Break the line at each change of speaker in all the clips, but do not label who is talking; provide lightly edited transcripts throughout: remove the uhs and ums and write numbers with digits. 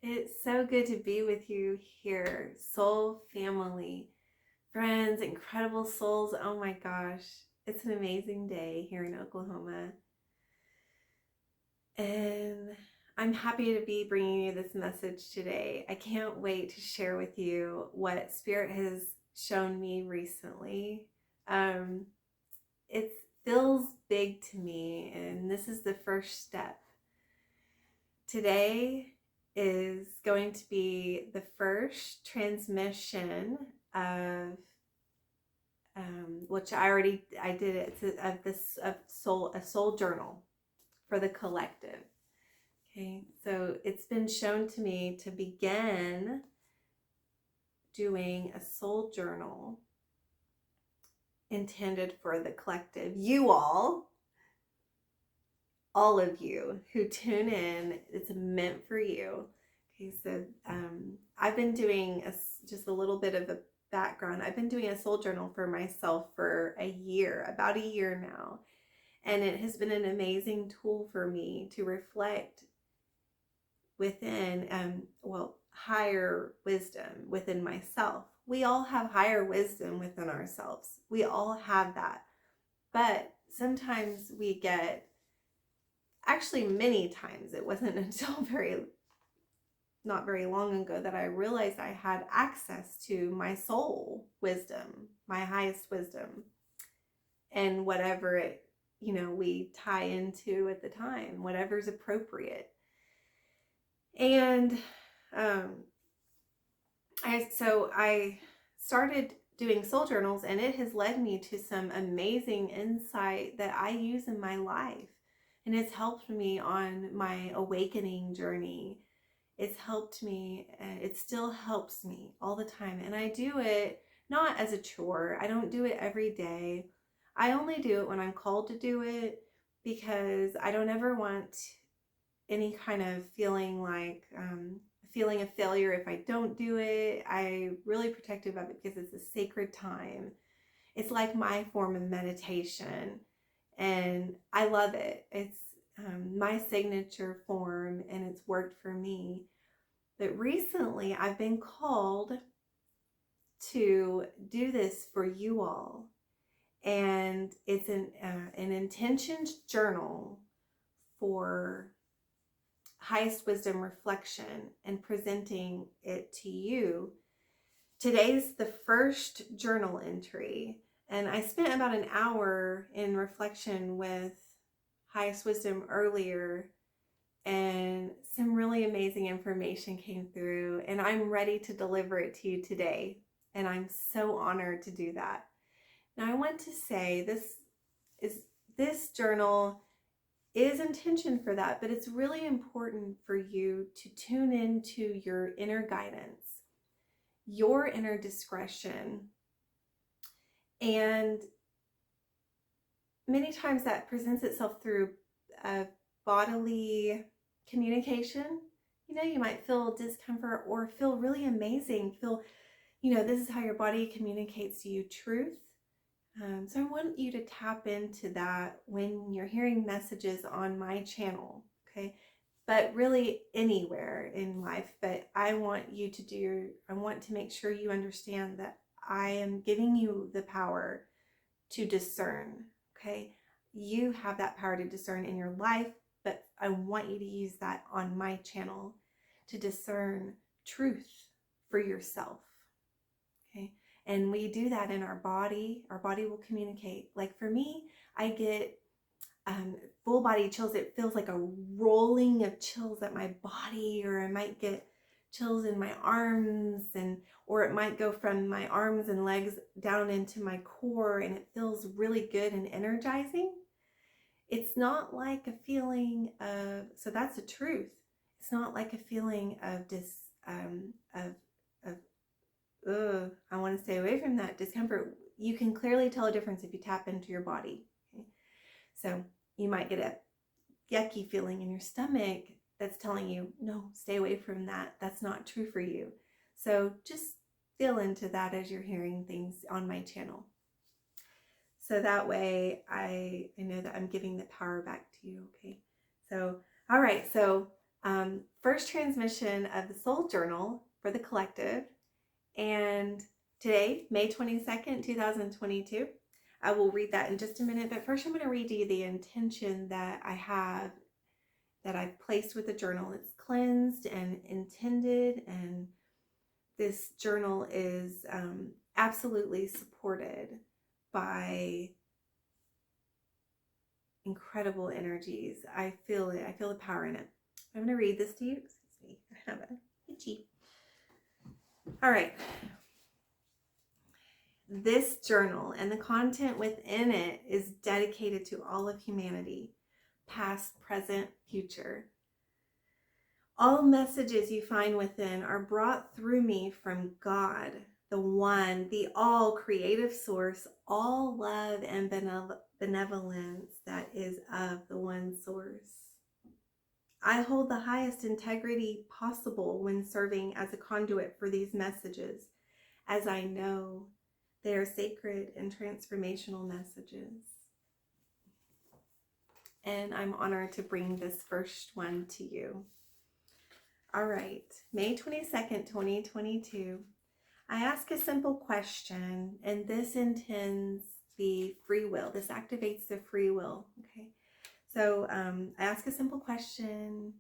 It's so good to be with you here, soul family, friends, incredible souls. Oh my gosh, it's an amazing day here in Oklahoma. And I'm happy to be bringing you this message today. I can't wait to share with you what Spirit has shown me recently. Um, it feels big to me, and this is the first step. Today is going to be the first transmission of which I did it of this of a soul journal for the collective. Okay, so it's been shown to me to begin doing a soul journal intended for the collective. You all of you who tune in, it's meant for you. Okay, so I've been doing just a little bit of a background. I've been doing a soul journal for myself for a year, about a year now. And it has been an amazing tool for me to reflect within, higher wisdom within myself. We all have higher wisdom within ourselves. We all have that. But sometimes we get, actually many times, it wasn't until not very long ago that I realized I had access to my soul wisdom, my highest wisdom, and whatever we tie into at the time, whatever's appropriate. And I started doing soul journals, and it has led me to some amazing insight that I use in my life. And it's helped me on my awakening journey. It's helped me, it still helps me all the time. And I do it not as a chore. I don't do it every day. I only do it when I'm called to do it, because I don't ever want any kind of feeling like feeling a failure if I don't do it. I'm really protective of it because it's a sacred time. It's like my form of meditation, and I love it. It's my signature form, and it's worked for me. But recently I've been called to do this for you all, and it's an intentions journal for highest wisdom reflection and presenting it to you. Today's the first journal entry, and I spent about an hour in reflection with highest wisdom earlier, and some really amazing information came through, and I'm ready to deliver it to you today, and I'm so honored to do that. Now I want to say this journal is intention for that, but it's really important for you to tune into your inner guidance, your inner discretion. And many times that presents itself through bodily communication. You might feel discomfort or feel really amazing, this is how your body communicates to you truth. So I want you to tap into that when you're hearing messages on my channel, okay? But really anywhere in life. But I want to make sure you understand that I am giving you the power to discern, okay? You have that power to discern in your life, but I want you to use that on my channel to discern truth for yourself, okay? And we do that in our body. Our body will communicate. Like for me, I get full body chills. It feels like a rolling of chills at my body, or I might get chills in my arms, or it might go from my arms and legs down into my core, and it feels really good and energizing. It's not like a feeling of, so that's the truth. It's not like a feeling of I want to stay away from that discomfort. You can clearly tell a difference if you tap into your body. Okay? So you might get a yucky feeling in your stomach that's telling you, no, stay away from that. That's not true for you. So just feel into that as you're hearing things on my channel. So that way I know that I'm giving the power back to you, okay? So, all right, so First transmission of the Soul Journal for the collective. And today, May 22nd, 2022, I will read that in just a minute. But first, I'm going to read you the intention that I have, that I've placed with the journal. It's cleansed and intended, and this journal is absolutely supported by incredible energies. I feel it. I feel the power in it. I'm going to read this to you. Excuse me. I have a itchy. All right. This journal and the content within it is dedicated to all of humanity, past, present, future. All messages you find within are brought through me from God, the one, the all creative source, all love and benevolence that is of the one source. I hold the highest integrity possible when serving as a conduit for these messages, as I know they are sacred and transformational messages. And I'm honored to bring this first one to you. All right, May 22nd, 2022. I ask a simple question, and this intends the free will. This activates the free will, okay? So I ask a simple question,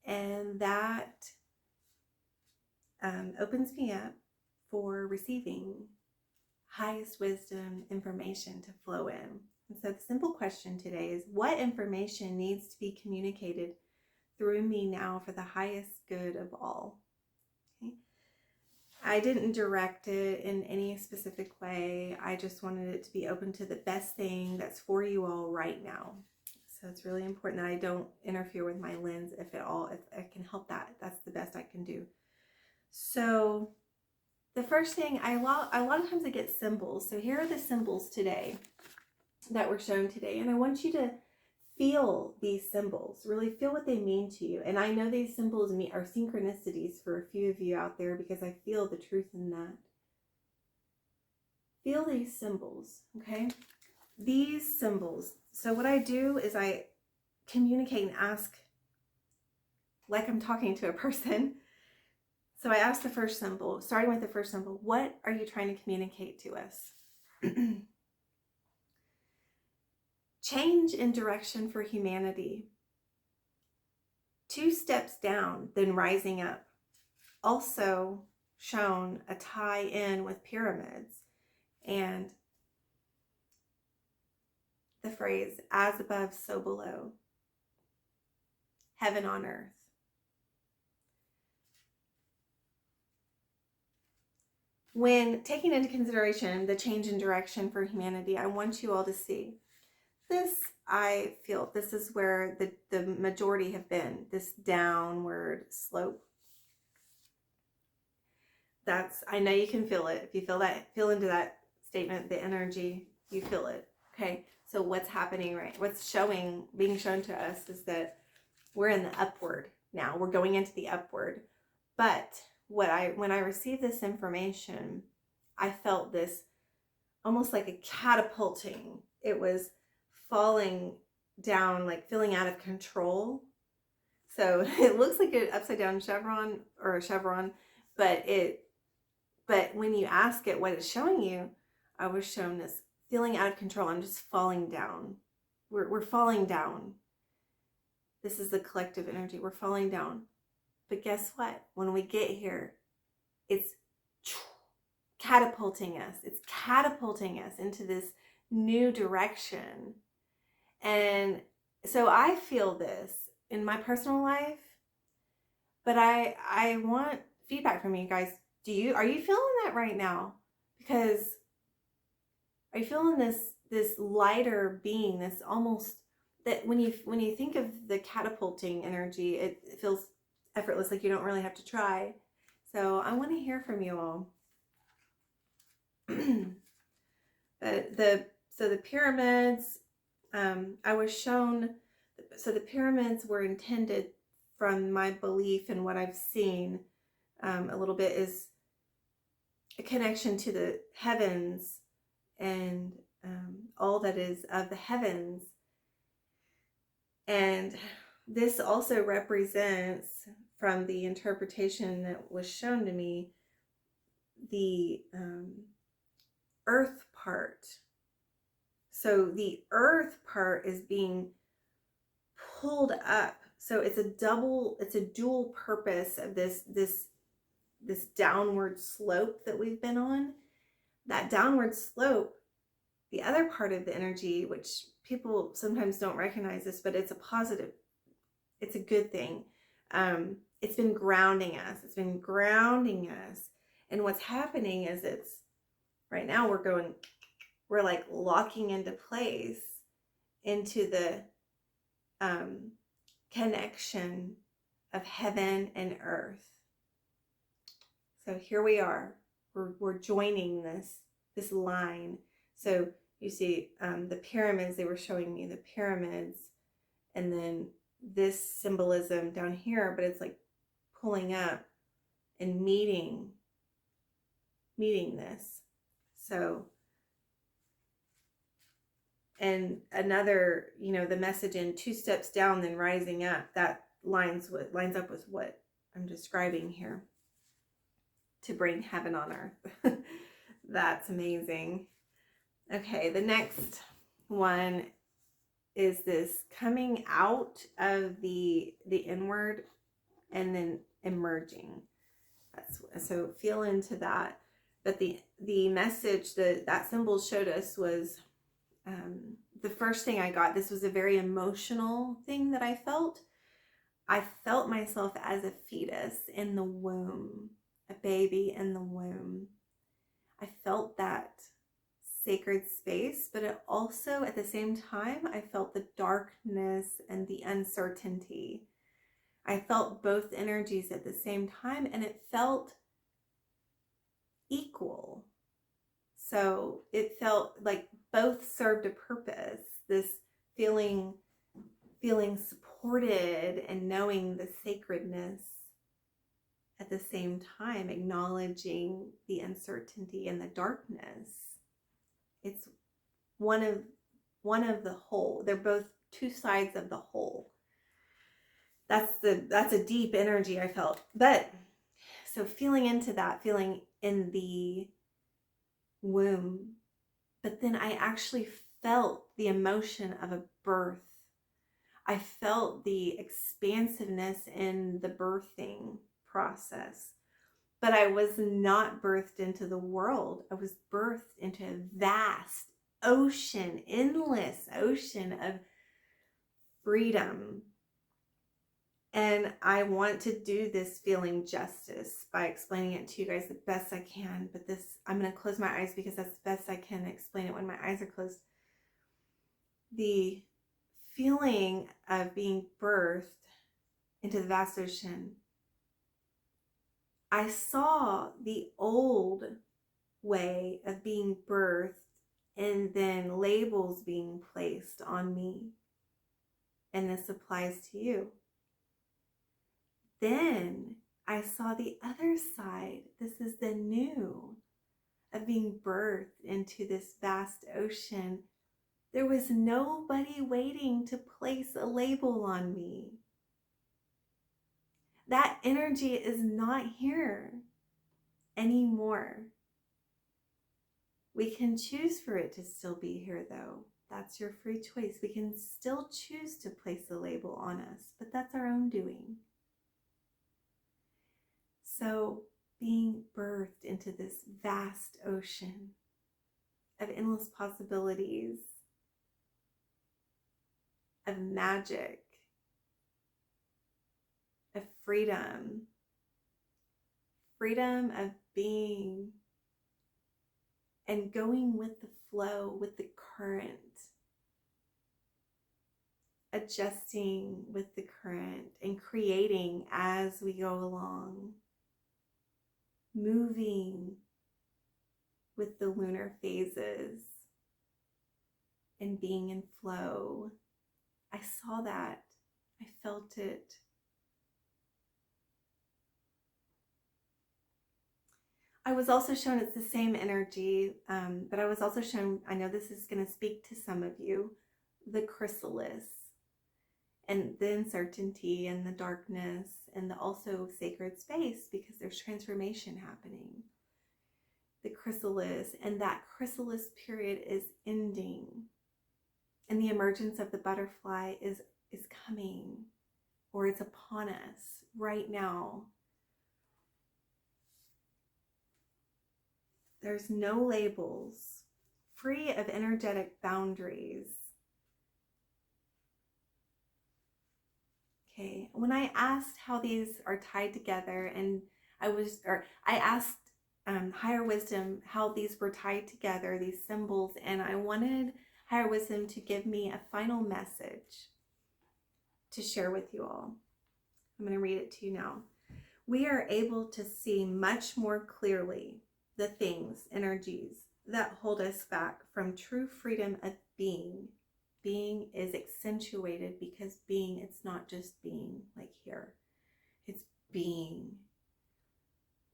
and that opens me up for receiving highest wisdom information to flow in. And so the simple question today is, what information needs to be communicated through me now for the highest good of all? Okay. I didn't direct it in any specific way. I just wanted it to be open to the best thing that's for you all right now. So it's really important that I don't interfere with my lens, if at all. If I can help that, that's the best I can do. So the first thing, a lot of times I get symbols. So here are the symbols today that were shown today. And I want you to feel these symbols, really feel what they mean to you. And I know these symbols are synchronicities for a few of you out there, because I feel the truth in that. Feel these symbols, okay? These symbols. So what I do is I communicate and ask like I'm talking to a person. So I ask the first symbol, starting with the first symbol, what are you trying to communicate to us? Change in direction for humanity. 2 steps down, then rising up. Also shown a tie in with pyramids and the phrase, as above, so below. Heaven on earth. When taking into consideration the change in direction for humanity, I want you all to see this. I feel this is where the majority have been, this downward slope. I know you can feel it. If you feel into that statement, the energy, you feel it. Okay. So what's happening, right? What's being shown to us is that we're in the upward now. We're going into the upward. But when I received this information, I felt this almost like a catapulting. It was falling down, like feeling out of control. So it looks like an upside down chevron or a chevron, but when you ask it what it's showing you, I was shown this feeling out of control. I'm just falling down. We're falling down. This is the collective energy. We're falling down. But guess what? When we get here, it's catapulting us. It's catapulting us into this new direction. And so I feel this in my personal life, but I want feedback from you guys. Are you feeling that right now? Because are you feeling this lighter being, this almost, that when you think of the catapulting energy, it feels effortless, like you don't really have to try. So I want to hear from you all. So the pyramids, I was shown, so the pyramids were intended, from my belief and what I've seen a little bit, is a connection to the heavens and all that is of the heavens. And This also represents, from the interpretation that was shown to me, the earth part. So the earth part is being pulled up. So it's a dual purpose of this downward slope that we've been on. That downward slope, the other part of the energy, which people sometimes don't recognize this, but it's a positive, it's a good thing. It's been grounding us. It's been grounding us. And what's happening is right now we're like locking into place into the connection of heaven and earth. So here we are. We're joining this line. So you see the pyramids, they were showing me the pyramids, and then this symbolism down here, but it's like pulling up and meeting this. So, and another, the message in 2 steps down, then rising up, that lines up with what I'm describing here, to bring heaven on earth. That's amazing. Okay, the next one is this coming out of the inward and then emerging. So feel into that. But the message that symbol showed us was, the first thing I got, this was a very emotional thing that I felt. I felt myself as a fetus in the womb, a baby in the womb. I felt that sacred space, but it also, at the same time, I felt the darkness and the uncertainty. I felt both energies at the same time, and it felt equal. So it felt like both served a purpose. This feeling supported and knowing the sacredness at the same time, acknowledging the uncertainty and the darkness. It's one of the whole. They're both 2 sides of the whole. That's a deep energy I felt. But so feeling into that, feeling in the womb, but then I actually felt the emotion of a birth. I felt the expansiveness in the birthing process, but I was not birthed into the world. I was birthed into a vast ocean, endless ocean of freedom. And I want to do this feeling justice by explaining it to you guys the best I can. But I'm going to close my eyes because that's the best I can explain it when my eyes are closed. The feeling of being birthed into the vast ocean, I saw the old way of being birthed and then labels being placed on me. And this applies to you. Then I saw the other side. This is the new of being birthed into this vast ocean. There was nobody waiting to place a label on me. That energy is not here anymore. We can choose for it to still be here, though. That's your free choice. We can still choose to place a label on us, but that's our own doing. So being birthed into this vast ocean of endless possibilities, of magic, of freedom of being and going with the flow, with the current, adjusting with the current and creating as we go along, moving with the lunar phases and being in flow. I saw that. I felt it. I was also shown it's the same energy, but I was also shown, I know this is going to speak to some of you, the chrysalis. and the uncertainty and the darkness and the also sacred space, because there's transformation happening. The chrysalis, and that chrysalis period is ending, and the emergence of the butterfly is coming, or it's upon us right now. There's no labels, free of energetic boundaries. Okay, when I asked how these are tied together, and I asked higher wisdom how these were tied together, these symbols, and I wanted higher wisdom to give me a final message to share with you all. I'm going to read it to you now. We are able to see much more clearly the things, energies that hold us back from true freedom of being. Being is accentuated because being, it's not just being like here. It's being.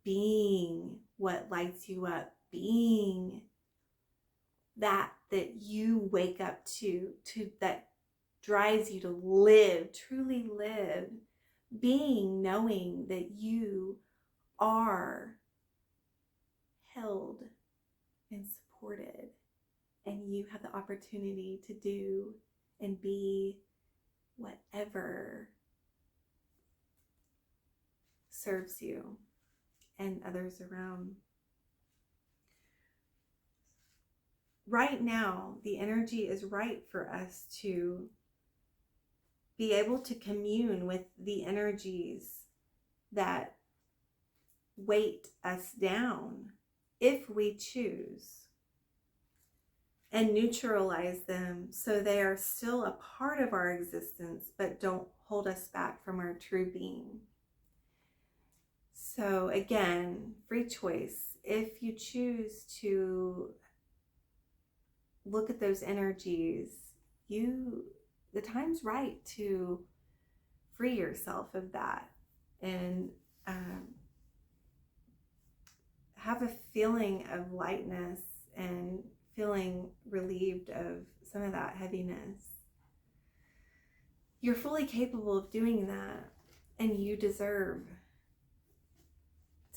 Being what lights you up. Being that you wake up to that drives you to live, truly live. Being knowing that you are held and supported, and you have the opportunity to do and be whatever serves you and others around. Right now, the energy is right for us to be able to commune with the energies that weight us down, if we choose, and neutralize them so they are still a part of our existence but don't hold us back from our true being. So again, free choice. If you choose to look at those energies, the time's right to free yourself of that and have a feeling of lightness and feeling relieved of some of that heaviness. You're fully capable of doing that, and you deserve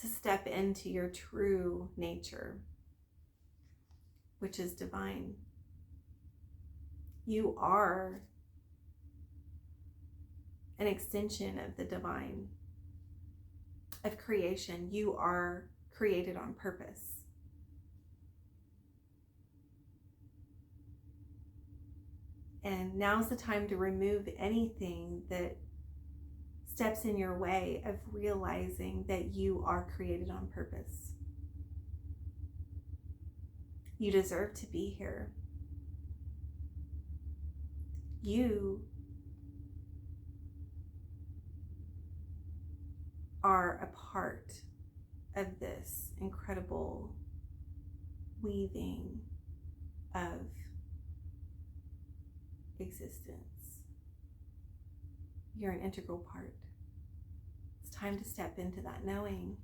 to step into your true nature, which is divine. You are an extension of the divine, of creation. You are created on purpose. And now's the time to remove anything that steps in your way of realizing that you are created on purpose. You deserve to be here. You are a part of this incredible weaving of existence. You're an integral part. It's time to step into that knowing.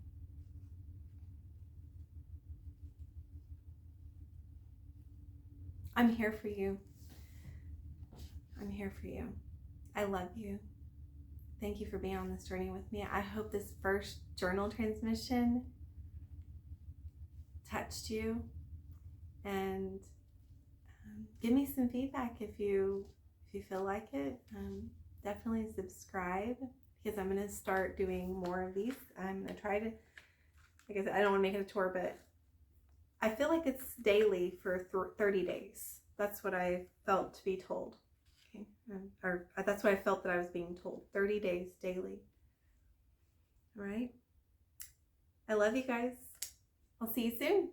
I'm here for you. I'm here for you. I love you. Thank you for being on this journey with me. I hope this first journal transmission touched you, and give me some feedback if you feel like it. Definitely subscribe, because I'm going to start doing more of these. I'm going to try to, like I said, I don't want to make it a tour, but I feel like it's daily for 30 days. That's what I felt to be told. Okay, or that's what I felt that I was being told. 30 days daily. All right. I love you guys. I'll see you soon.